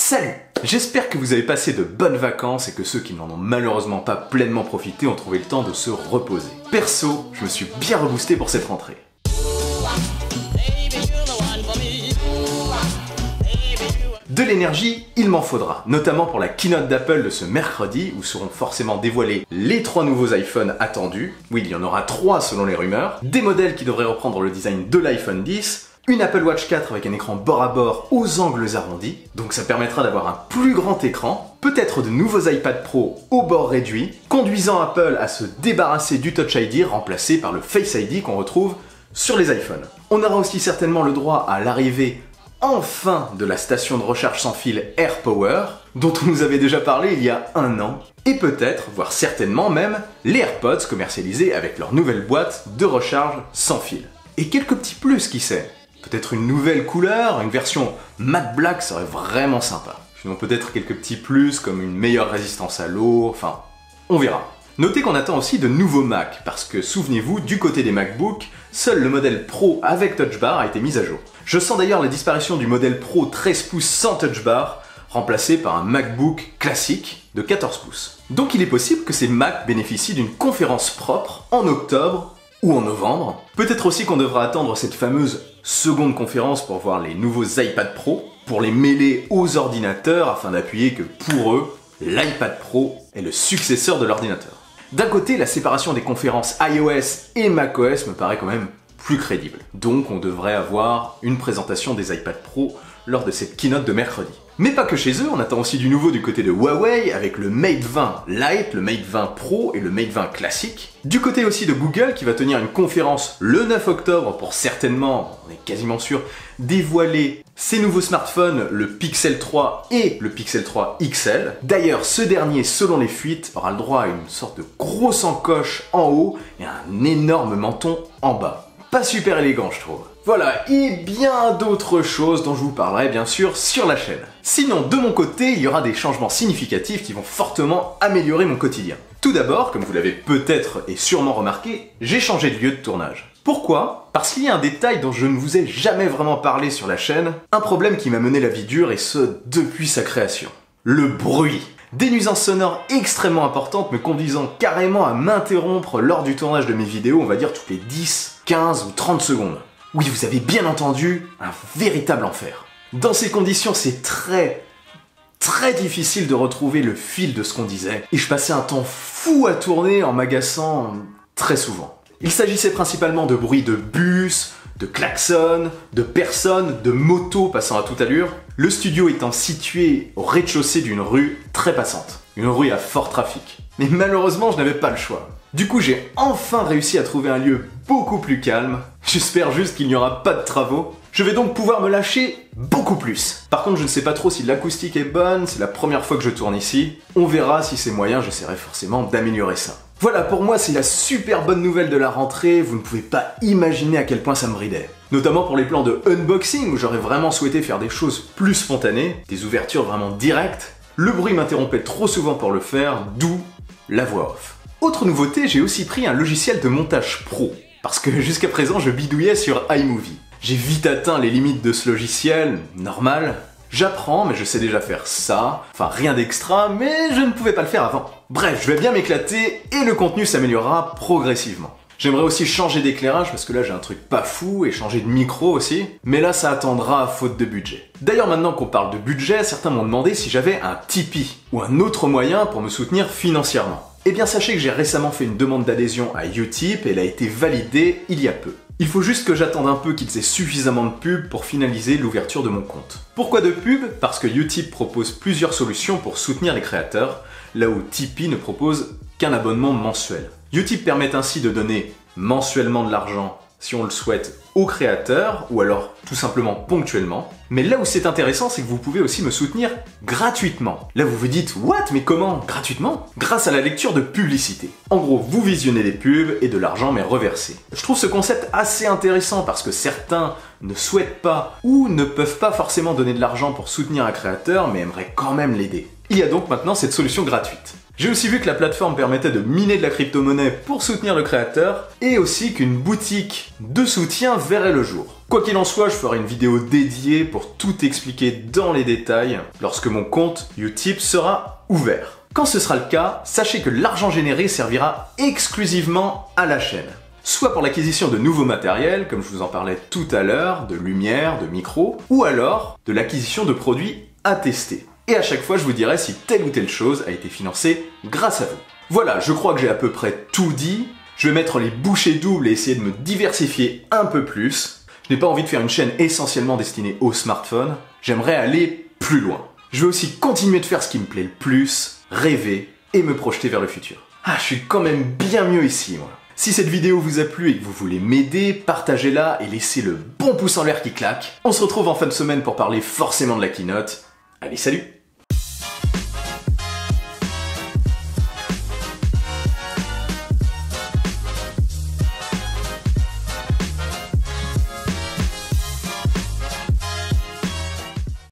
Salut! J'espère que vous avez passé de bonnes vacances et que ceux qui n'en ont malheureusement pas pleinement profité ont trouvé le temps de se reposer. Perso, je me suis bien reboosté pour cette rentrée. De l'énergie, il m'en faudra, notamment pour la keynote d'Apple de ce mercredi où seront forcément dévoilés les 3 nouveaux iPhones attendus. Oui, il y en aura 3 selon les rumeurs. Des modèles qui devraient reprendre le design de l'iPhone X. Une Apple Watch 4 avec un écran bord à bord aux angles arrondis, donc ça permettra d'avoir un plus grand écran, peut-être de nouveaux iPad Pro au bord réduit, conduisant Apple à se débarrasser du Touch ID remplacé par le Face ID qu'on retrouve sur les iPhones. On aura aussi certainement le droit à l'arrivée enfin de la station de recharge sans fil AirPower, dont on nous avait déjà parlé il y a 1 an, et peut-être, voire certainement même, les AirPods commercialisés avec leur nouvelle boîte de recharge sans fil. Et quelques petits plus, qui sait? Peut-être une nouvelle couleur, une version matte black serait vraiment sympa. Sinon peut-être quelques petits plus comme une meilleure résistance à l'eau, enfin, on verra. Notez qu'on attend aussi de nouveaux Mac, parce que souvenez-vous, du côté des MacBook, seul le modèle Pro avec Touch Bar a été mis à jour. Je sens d'ailleurs la disparition du modèle Pro 13 pouces sans Touch Bar, remplacé par un MacBook classique de 14 pouces. Donc il est possible que ces Macs bénéficient d'une conférence propre en octobre ou en novembre. Peut-être aussi qu'on devra attendre cette fameuse seconde conférence pour voir les nouveaux iPad Pro, pour les mêler aux ordinateurs afin d'appuyer que pour eux, l'iPad Pro est le successeur de l'ordinateur. D'un côté, la séparation des conférences iOS et macOS me paraît quand même plus crédible. Donc on devrait avoir une présentation des iPad Pro lors de cette keynote de mercredi. Mais pas que chez eux, on attend aussi du nouveau du côté de Huawei avec le Mate 20 Lite, le Mate 20 Pro et le Mate 20 classique. Du côté aussi de Google qui va tenir une conférence le 9 octobre pour certainement, on est quasiment sûr, dévoiler ses nouveaux smartphones, le Pixel 3 et le Pixel 3 XL. D'ailleurs, ce dernier, selon les fuites, aura le droit à une sorte de grosse encoche en haut et un énorme menton en bas. Pas super élégant, je trouve. Voilà, et bien d'autres choses dont je vous parlerai bien sûr sur la chaîne. Sinon, de mon côté, il y aura des changements significatifs qui vont fortement améliorer mon quotidien. Tout d'abord, comme vous l'avez peut-être et sûrement remarqué, j'ai changé de lieu de tournage. Pourquoi? Parce qu'il y a un détail dont je ne vous ai jamais vraiment parlé sur la chaîne, un problème qui m'a mené la vie dure et ce, depuis sa création. Le bruit. Des nuisances sonores extrêmement importantes me conduisant carrément à m'interrompre lors du tournage de mes vidéos, on va dire toutes les 10, 15 ou 30 secondes. Oui, vous avez bien entendu, un véritable enfer. Dans ces conditions, c'est très difficile de retrouver le fil de ce qu'on disait, et je passais un temps fou à tourner en m'agaçant très souvent. Il s'agissait principalement de bruits de bus, de klaxons, de personnes, de motos passant à toute allure, le studio étant situé au rez-de-chaussée d'une rue très passante, une rue à fort trafic. Mais malheureusement, je n'avais pas le choix. Du coup, j'ai enfin réussi à trouver un lieu beaucoup plus calme. J'espère juste qu'il n'y aura pas de travaux. Je vais donc pouvoir me lâcher beaucoup plus. Par contre, je ne sais pas trop si l'acoustique est bonne, c'est la première fois que je tourne ici. On verra si c'est moyen, j'essaierai forcément d'améliorer ça. Voilà, pour moi, c'est la super bonne nouvelle de la rentrée, vous ne pouvez pas imaginer à quel point ça me bridait. Notamment pour les plans de unboxing, où j'aurais vraiment souhaité faire des choses plus spontanées, des ouvertures vraiment directes. Le bruit m'interrompait trop souvent pour le faire, d'où la voix off. Autre nouveauté, j'ai aussi pris un logiciel de montage pro, parce que jusqu'à présent je bidouillais sur iMovie. J'ai vite atteint les limites de ce logiciel, normal. J'apprends, mais je sais déjà faire ça, enfin rien d'extra, mais je ne pouvais pas le faire avant. Bref, je vais bien m'éclater et le contenu s'améliorera progressivement. J'aimerais aussi changer d'éclairage parce que là j'ai un truc pas fou et changer de micro aussi, mais là ça attendra à faute de budget. D'ailleurs maintenant qu'on parle de budget, certains m'ont demandé si j'avais un Tipeee ou un autre moyen pour me soutenir financièrement. Eh bien sachez que j'ai récemment fait une demande d'adhésion à Utip et elle a été validée il y a peu. Il faut juste que j'attende un peu qu'ils aient suffisamment de pubs pour finaliser l'ouverture de mon compte. Pourquoi de pubs? Parce que Utip propose plusieurs solutions pour soutenir les créateurs, là où Tipeee ne propose qu'un abonnement mensuel. Utip permet ainsi de donner mensuellement de l'argent, si on le souhaite, aux créateurs, ou alors tout simplement ponctuellement. Mais là où c'est intéressant, c'est que vous pouvez aussi me soutenir gratuitement. Là vous vous dites, what? Mais comment? Gratuitement? Grâce à la lecture de publicité. En gros, vous visionnez des pubs et de l'argent m'est reversé. Je trouve ce concept assez intéressant parce que certains ne souhaitent pas ou ne peuvent pas forcément donner de l'argent pour soutenir un créateur, mais aimeraient quand même l'aider. Il y a donc maintenant cette solution gratuite. J'ai aussi vu que la plateforme permettait de miner de la crypto-monnaie pour soutenir le créateur, et aussi qu'une boutique de soutien verrait le jour. Quoi qu'il en soit, je ferai une vidéo dédiée pour tout expliquer dans les détails lorsque mon compte Utip sera ouvert. Quand ce sera le cas, sachez que l'argent généré servira exclusivement à la chaîne. Soit pour l'acquisition de nouveaux matériels, comme je vous en parlais tout à l'heure, de lumière, de micros, ou alors de l'acquisition de produits à tester. Et à chaque fois, je vous dirai si telle ou telle chose a été financée grâce à vous. Voilà, je crois que j'ai à peu près tout dit. Je vais mettre les bouchées doubles et essayer de me diversifier un peu plus. Je n'ai pas envie de faire une chaîne essentiellement destinée aux smartphones. J'aimerais aller plus loin. Je vais aussi continuer de faire ce qui me plaît le plus, rêver et me projeter vers le futur. Ah, je suis quand même bien mieux ici, moi. Si cette vidéo vous a plu et que vous voulez m'aider, partagez-la et laissez le bon pouce en l'air qui claque. On se retrouve en fin de semaine pour parler forcément de la keynote. Allez, salut!